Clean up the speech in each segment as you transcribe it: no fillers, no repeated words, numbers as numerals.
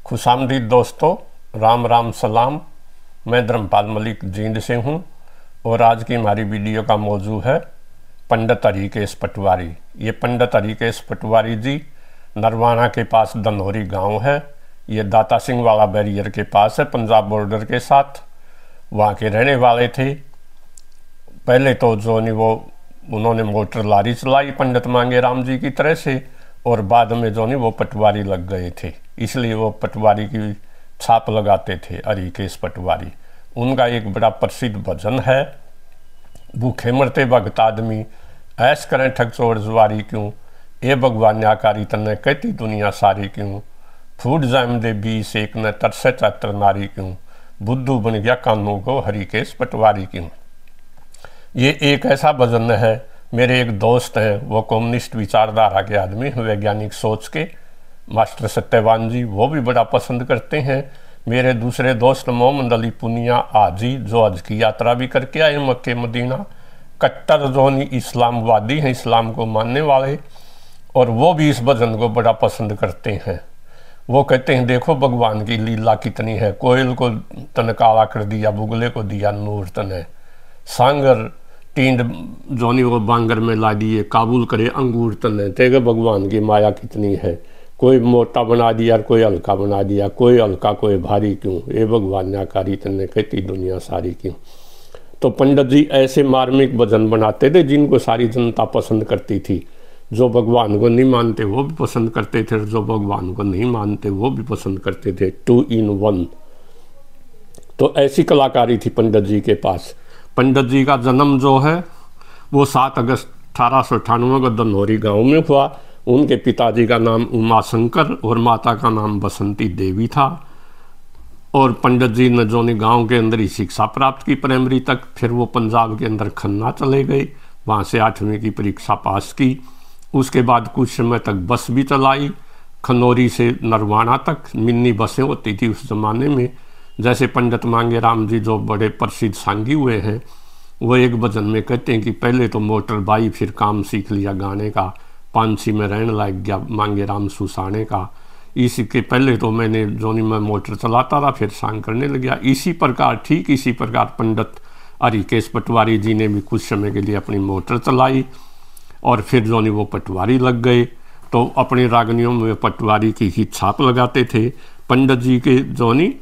खुशामदीद दोस्तों, राम राम सलाम। मैं धर्मपाल मलिक जींद से हूँ और आज की हमारी वीडियो का मौजू है पंडित हरिकेश पटवारी। ये पंडित हरिकेश पटवारी जी नरवाना के पास धनौरी गांव है। ये दाता सिंह वाला बैरियर के पास है, पंजाब बॉर्डर के साथ। वहाँ के रहने वाले थे। पहले तो जो नहीं वो उन्होंने मोटर लारी चलाई पंडित मांगे राम जी की तरह से, और बाद में जो नहीं वो पटवारी लग गए थे, इसलिए वो पटवारी की छाप लगाते थे, हरिकेश पटवारी। उनका एक बड़ा प्रसिद्ध भजन है, भूखे मरते भगत आदमी ऐश करें ठग चोर जुआरी क्यों, ए भगवान न्याकारी तने कहती दुनिया सारी क्यों, फूट जाम दे बीस एक न तरसे चात्र नारी क्यों, बुद्धू बन गया कानों को हरिकेश पटवारी क्यों। ये एक ऐसा भजन है। मेरे एक दोस्त हैं, वो कम्युनिस्ट विचारधारा के आदमी, वैज्ञानिक सोच के, मास्टर सत्यवान जी, वो भी बड़ा पसंद करते हैं। मेरे दूसरे दोस्त मोहम्मद अली पुनिया आजी, जो हज की यात्रा भी करके आए मक्के मदीना, कट्टर जोनी इस्लामवादी हैं, इस्लाम को मानने वाले, और वो भी इस भजन को बड़ा पसंद करते हैं। वो कहते हैं देखो भगवान की लीला कितनी है, कोयल को तन काला कर दिया, बुगले को दिया नूर तने, सांगर टींड जोनी वो बांगर में ला दिए, काबुल करे अंगूर तने, तेगे भगवान की माया कितनी है, कोई मोटा बना दिया कोई हल्का बना दिया, कोई हल्का कोई भारी क्यों, ये भगवान न्याकारी तने कहती दुनिया सारी क्यों। तो पंडित जी ऐसे मार्मिक भजन बनाते थे जिनको सारी जनता पसंद करती थी। जो भगवान को नहीं मानते वो भी पसंद करते थे, जो भगवान को नहीं मानते वो भी पसंद करते थे, 2 in 1। तो ऐसी कलाकारी थी पंडित जी के पास। पंडित जी का जन्म जो है वो 7 अगस्त 1898 को धनौरी गांव में हुआ। उनके पिताजी का नाम उमाशंकर और माता का नाम बसंती देवी था। और पंडित जी ने जो गांव के अंदर ही शिक्षा प्राप्त की प्राइमरी तक। फिर वो पंजाब के अंदर खन्ना चले गए, वहाँ से 8वीं की परीक्षा पास की। उसके बाद कुछ समय तक बस भी चलाई, खनौरी से नरवाना तक मिनी बसें होती थी उस ज़माने में। जैसे पंडित मांगे राम जी जो बड़े प्रसिद्ध सांगी हुए हैं, वो एक भजन में कहते हैं कि पहले तो मोटर बाई फिर काम सीख लिया गाने का, पानसी में रहने लग गया मांगे राम सुसाने का। इसके पहले तो मैंने जोनी में मोटर चलाता था, फिर सांग करने लग गया। इसी प्रकार ठीक इसी प्रकार पंडित हरिकेश पटवारी जी ने भी कुछ समय के लिए अपनी मोटर चलाई और फिर जोनी वो पटवारी लग गए। तो अपनी रागनियों में पटवारी की ही छाप लगाते थे। पंडित जी के जोनी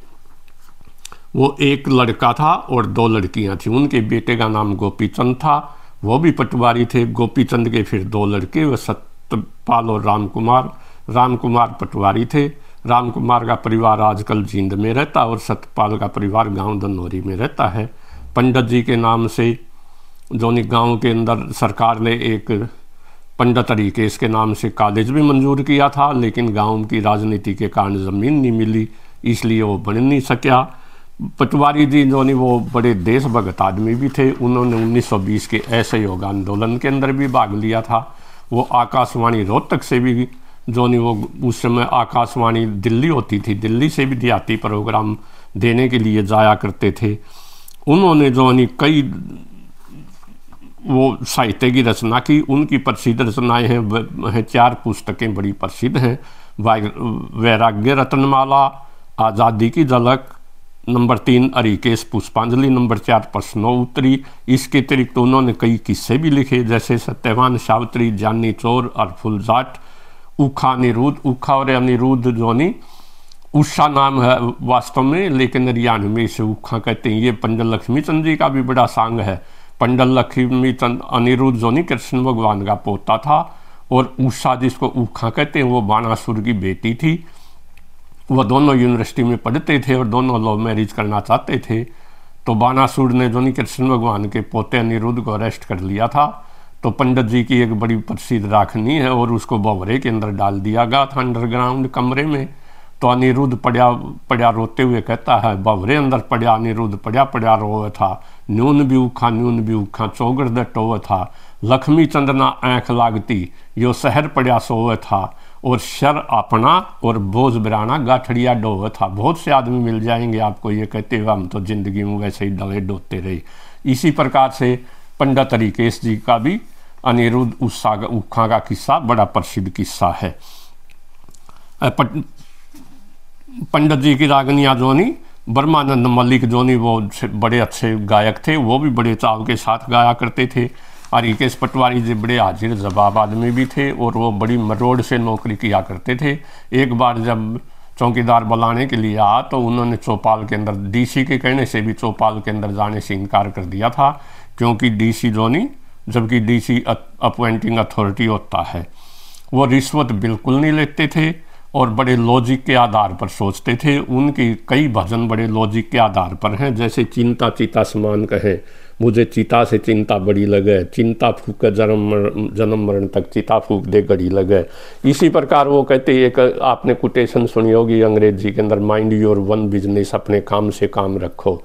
वो एक लड़का था और 2 लड़कियां थी। उनके बेटे का नाम गोपीचंद था, वो भी पटवारी थे। गोपीचंद के फिर 2 लड़के, वो सत्यपाल और रामकुमार। रामकुमार पटवारी थे। रामकुमार का परिवार आजकल जींद में रहता और सत्यपाल का परिवार गांव धनौरी में रहता है। पंडित जी के नाम से जोनी गांव के अंदर सरकार ने एक पंडित हरिकेश के नाम से कॉलेज भी मंजूर किया था, लेकिन गांव की राजनीति के कारण ज़मीन नहीं मिली, इसलिए वो बन नहीं सका। पटवारी जी जो नहीं वो बड़े देशभक्त आदमी भी थे। उन्होंने 1920 के असहयोग आंदोलन के अंदर भी भाग लिया था। वो आकाशवाणी रोहतक से भी जो नहीं वो उस समय आकाशवाणी दिल्ली होती थी, दिल्ली से भी देहाती प्रोग्राम देने के लिए जाया करते थे। उन्होंने जो नहीं कई वो साहित्य की रचना की। उनकी प्रसिद्ध रचनाएं हैं 4 पुस्तकें बड़ी प्रसिद्ध हैं, वैराग्य रत्नमाला, आज़ादी की झलक, नंबर 3 हरिकेश पुष्पांजलि, नंबर 4 प्रश्नोत्तरी। इसके अतिरिक्त उन्होंने कई किस्से भी लिखे, जैसे सत्यवान सावित्री, जानी चोर और फुलजाट, उखा अनिरुद्ध। उखा और अनिरुद्ध जोनी उषा नाम है वास्तव में, लेकिन हरियाणा में इसे उखा कहते हैं। ये पंडित लक्ष्मी चंद जी का भी बड़ा सांग है। पंडित लक्ष्मी चंद अनिरुद्ध जोनी कृष्ण भगवान का पोता था, और उषा जिसको उखा कहते हैं वो बाणासुर की बेटी थी। वो दोनों यूनिवर्सिटी में पढ़ते थे और दोनों लव मैरिज करना चाहते थे। तो बाणासुर ने जो कृष्ण भगवान के पोते अनिरुद्ध को अरेस्ट कर लिया था। तो पंडित जी की एक बड़ी प्रसिद्ध राखनी है और उसको भंवरे के अंदर डाल दिया गया था अंडरग्राउंड कमरे में। तो अनिरुद्ध पड़ा रोते हुए कहता है, भंवरे अंदर पड़ा अनिरुद्ध पड़ा रोवे था, न्यून भी उखा चौगड़ द टोवे था, लक्ष्मी चंदना आँख लागती यो शहर पड़ा सोवे था, और शर अपना और बोझ बिराना गाठड़िया डोवे था। बहुत से आदमी मिल जाएंगे आपको ये कहते हुए, हम तो जिंदगी में वैसे ही डले डोते रहे। इसी प्रकार से पंडित हरिकेश जी का भी अनिरुद्ध उखा का किस्सा बड़ा प्रसिद्ध किस्सा है। पंडित जी की रागनियाँ जोनी, ब्रह्मानंद मलिक जोनी वो बड़े अच्छे गायक थे, वो भी बड़े चाव के साथ गाया करते थे। हरिकेश पटवारी जी बड़े हाजिर जवाब आदमी भी थे और वो बड़ी मरोड़ से नौकरी किया करते थे। एक बार जब चौकीदार बुलाने के लिए आया तो उन्होंने चौपाल के अंदर, डीसी के कहने से भी चौपाल के अंदर जाने से इनकार कर दिया था, क्योंकि डीसी जोनी, जबकि डीसी अपॉइंटिंग अथॉरिटी होता है, वो रिश्वत बिल्कुल नहीं लेते थे और बड़े लॉजिक के आधार पर सोचते थे। उनके कई भजन बड़े लॉजिक के आधार पर हैं, जैसे चिंता चिता समान कहे, मुझे चिता से चिंता बड़ी लगे, चिंता फूक जन्म मरण तक चिता फूक दे गड़ी लगे। इसी प्रकार वो कहते, एक आपने कोटेशन सुनी होगी अंग्रेजी के अंदर, माइंड योर वन बिजनेस, अपने काम से काम रखो।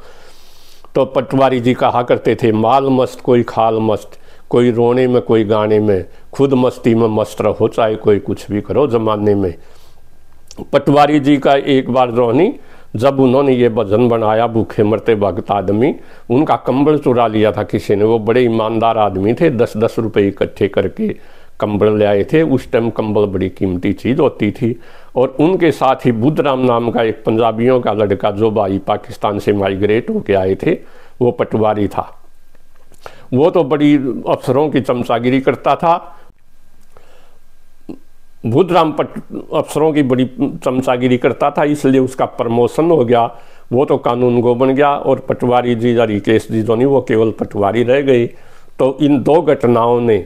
तो पटवारी जी कहा करते थे, माल मस्त कोई खाल मस्त, कोई रोने में कोई गाने में, खुद मस्ती में मस्त रहो, चाहे कोई कुछ भी करो जमाने में। पटवारी जी का एक बार रोनी, जब उन्होंने ये भजन बनाया भूखे मरते भगत आदमी, उनका कंबल चुरा लिया था किसी ने। वो बड़े ईमानदार आदमी थे, 10-10 रुपये इकट्ठे करके कंबल ले आए थे। उस टाइम कंबल बड़ी कीमती चीज़ होती थी। और उनके साथ ही बुद्धराम नाम का एक पंजाबियों का लड़का, जो भाई पाकिस्तान से माइग्रेट होके आए थे, वो पटवारी था। वो तो बड़ी अफसरों की चमचागिरी करता था। बुद्धराम अफसरों की बड़ी चमचागिरी करता था, इसलिए उसका प्रमोशन हो गया, वो तो कानून गो बन गया। और पटवारी जी हरिकेश जी जो नहीं, वो केवल पटवारी रह गए। तो इन दो घटनाओं ने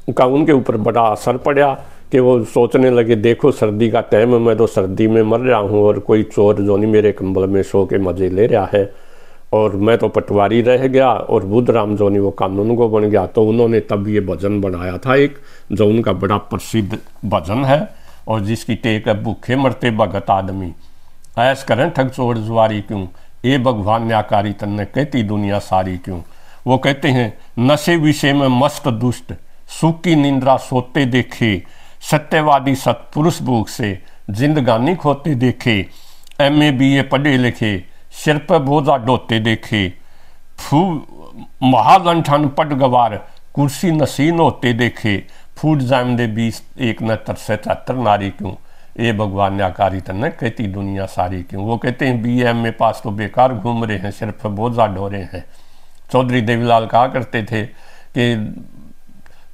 का उनके ऊपर बड़ा असर पड़ा कि वो सोचने लगे, देखो सर्दी का टाइम है, मैं तो सर्दी में मर रहा हूँ और कोई चोर जो नहीं मेरे कंबल में सो के मज़े ले रहा है, और मैं तो पटवारी रह गया और बुद्धराम जो नहीं वो कानून को बन गया। तो उन्होंने तब ये भजन बनाया था एक, जो उनका बड़ा प्रसिद्ध भजन है और जिसकी टेक है, भूखे मरते भगत आदमी, ऐस करें ठग चोर जुआरी क्यों, ए भगवान न्याकारी तन्ने कहती दुनिया सारी क्यों। वो कहते हैं, नशे विषय में मस्त दुष्ट, सुख की निंद्रा सोते देखे, सत्यवादी सत्पुरुष भूख से जिंदगानी खोते देखे, MA BA पढ़े लिखे, सिर पर बोझा ढोते देखे, महालंठन पट गवार, कुर्सी नसीन होते देखे, फूट जाम दे 20 एक न तरसे 73 नारी क्यों, ए भगवान न्याकारी तन्ने कहती दुनिया सारी क्यों। वो कहते हैं, BA MA पास तो बेकार घूम रहे हैं, सिर पर बोझा ढो रहे हैं। चौधरी देवीलाल कहा करते थे कि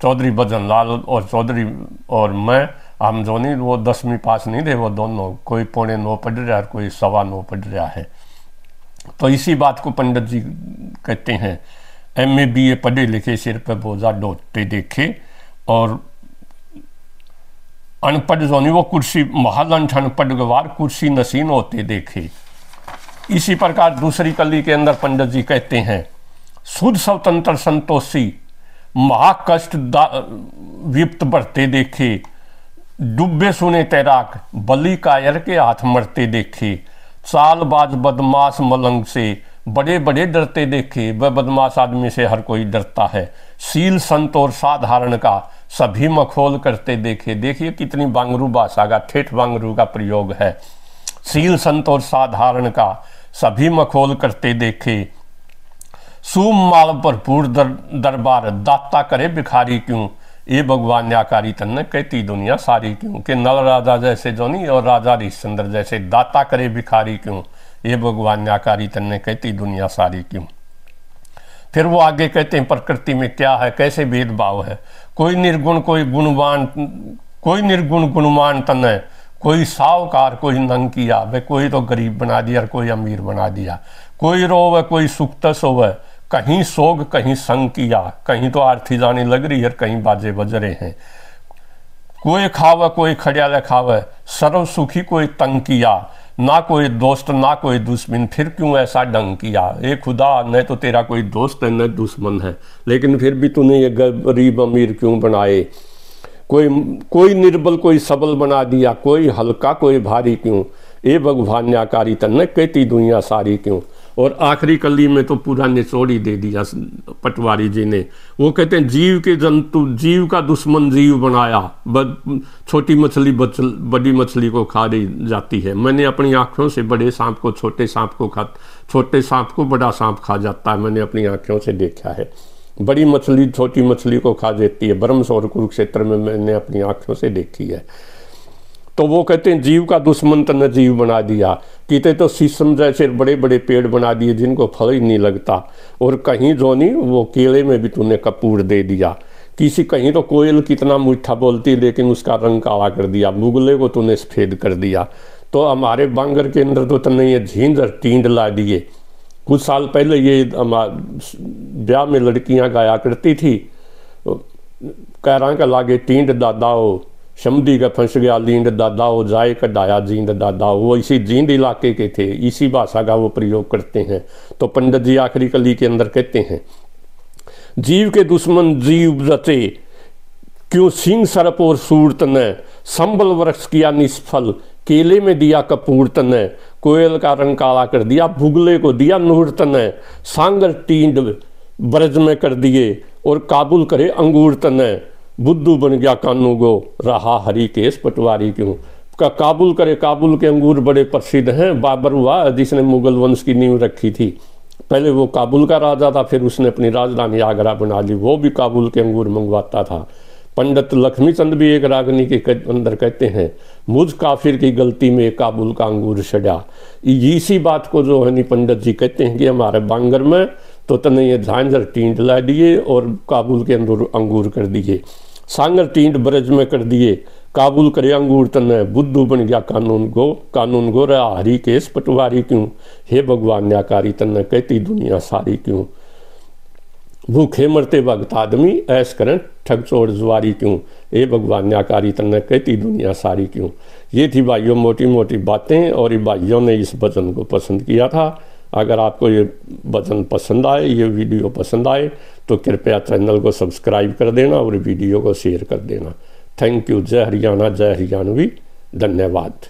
चौधरी भजन लाल और चौधरी और मैं, हम जो नहीं, वो 10वीं पास नहीं थे, वो दोनों, कोई 9.25 पढ़ रहा है और कोई 9.25 पढ़ रहा है। तो इसी बात को पंडित जी कहते हैं, MA BA पढ़े लिखे, सिर पर बोझा ढोते देखे, और अनपढ़ जो नहीं वो कुर्सी, महालंठन पट गवार, कुर्सी नसीन होते देखे। इसी प्रकार दूसरी कली के अंदर पंडित जी कहते हैं, शुद्ध स्वतंत्र संतोषी, महाकष्ट विप्त बढ़ते देखे, डूबे सुने तैराक, बलि कायर के हाथ मरते देखे, चालबाज बदमाश मलंग से बड़े बड़े डरते देखे। वह बदमाश आदमी से हर कोई डरता है। शील संत और साधारण का सभी मखोल करते देखे। देखिए कितनी बांगरू भाषा का, ठेठ बांगरू का प्रयोग है। शील संत और साधारण का सभी मखोल करते देखे, सूम माल भरपूर दरबार, दाता करे भिखारी क्यों, ये भगवान न्याकारी तन्ने कहती दुनिया सारी क्यों। कि नल राजा जैसे जो नहीं और राजा हरिश्चंद्र जैसे दाता करे भिखारी क्यों, ये भगवान न्याकारी तन्ने कहती दुनिया सारी क्यों। फिर वो आगे कहते हैं, प्रकृति में क्या है, कैसे भेदभाव है, कोई निर्गुण कोई गुणवान, कोई निर्गुण गुणवान तन्ने, कोई साहूकार कोई नंग किया, वे कोई तो गरीब बना दिया और कोई अमीर बना दिया, कोई रोवे कोई सुख्तस होवे, कहीं सोग कहीं संग किया, कहीं तो आरती जाने लग रही है, कहीं बाजे बज रहे हैं, कोई खावे कोई खड़ियाले खावे, सर्व सुखी कोई तंग किया, ना कोई दोस्त ना कोई दुश्मन, फिर क्यों ऐसा डंग किया। ए खुदा, न तो तेरा कोई दोस्त है न दुश्मन है, लेकिन फिर भी तूने ये गरीब अमीर क्यों बनाए। कोई निर्बल कोई सबल बना दिया, कोई हल्का कोई भारी क्यों, ए भगवान न्याकारी तन्ने कहती दुनिया सारी क्यों। और आखिरी कली में तो पूरा निचोड़ ही दे दिया पटवारी जी ने। वो कहते हैं, जीव के जंतु, जीव का दुश्मन जीव बनाया, छोटी मछली बड़ी मछली को खा रही जाती है। मैंने अपनी आँखों से बड़े सांप को छोटे सांप को छोटे सांप को बड़ा सांप खा जाता है, मैंने अपनी आँखों से देखा है। बड़ी मछली छोटी मछली को खा देती है, ब्रह्मस और कुरुक्षेत्र में मैंने अपनी आँखों से देखी है। तो वो कहते हैं जीव का दुश्मन तने जीव बना दिया, किते तो शीशम जैसे बड़े बड़े पेड़ बना दिए जिनको फल ही नहीं लगता, और कहीं जो नहीं वो केले में भी तूने कपूर दे दिया। किसी कहीं तो कोयल कितना मीठा बोलती लेकिन उसका रंग काला कर दिया, बुगले को तूने सफेद कर दिया। तो हमारे बांगर के अंदर तो तने ये झींझ और टींड ला दिए। कुछ साल पहले ये ब्याह में लड़कियां गाया करती थी, कैरा का लागे टींड दादाओ, शमदी का फंस गया लींड दादाओ, जाए कढ़ाया जींद दादाओ। वो इसी जींद इलाके के थे, इसी भाषा का वो प्रयोग करते हैं। तो पंडित जी आखिरी कली के अंदर कहते हैं, जीव के दुश्मन जीव रचे, क्यों सिंह सरप और सूर तने, संबल वृक्ष किया निष्फल, केले में दिया कपूर तने, कोयल का रंग काला कर दिया, भुगले को दिया नूर तने, सांगर टींड ब्रज में कर दिए, और काबुल करे अंगूर तने, बुद्धू बन गया कानू गो, रहा हरी केस पटवारी क्यों। काबुल करे, काबुल के अंगूर बड़े प्रसिद्ध हैं। बाबर हुआ जिसने मुगल वंश की नींव रखी थी, पहले वो काबुल का राजा था, फिर उसने अपनी राजधानी आगरा बना ली, वो भी काबुल के अंगूर मंगवाता था। पंडित लक्ष्मीचंद भी एक रागनी के अंदर कहते हैं, मुझ काफिर की गलती में काबुल का अंगूर सड़ा। इसी बात को जो है पंडित जी कहते हैं कि हमारे बांगर में तो तने ये झांझर टींड ला दिए और काबुल के अंदर अंगूर कर दिए, सांगर टींड ब्रज में कर दिए, काबुल करे अंगूर तने, बुद्धू बन गया कानून गो, रहा हरी केस पटवारी क्यों। हे भगवान न्याकारी तने कहती दुनिया सारी क्यों। भूखे मरते वक्त आदमी ऐश करें ठग चोर जुआरी क्यों। हे भगवान न्याकारी तने कहती दुनिया सारी क्यों। ये थी भाइयों मोटी मोटी बातें, और ये भाइयों ने इस भजन को पसंद किया था। अगर आपको ये भजन पसंद आए, ये वीडियो पसंद आए, तो कृपया चैनल को सब्सक्राइब कर देना और वीडियो को शेयर कर देना। Thank you. जय हरियाणा, जय हरियाणवी। धन्यवाद।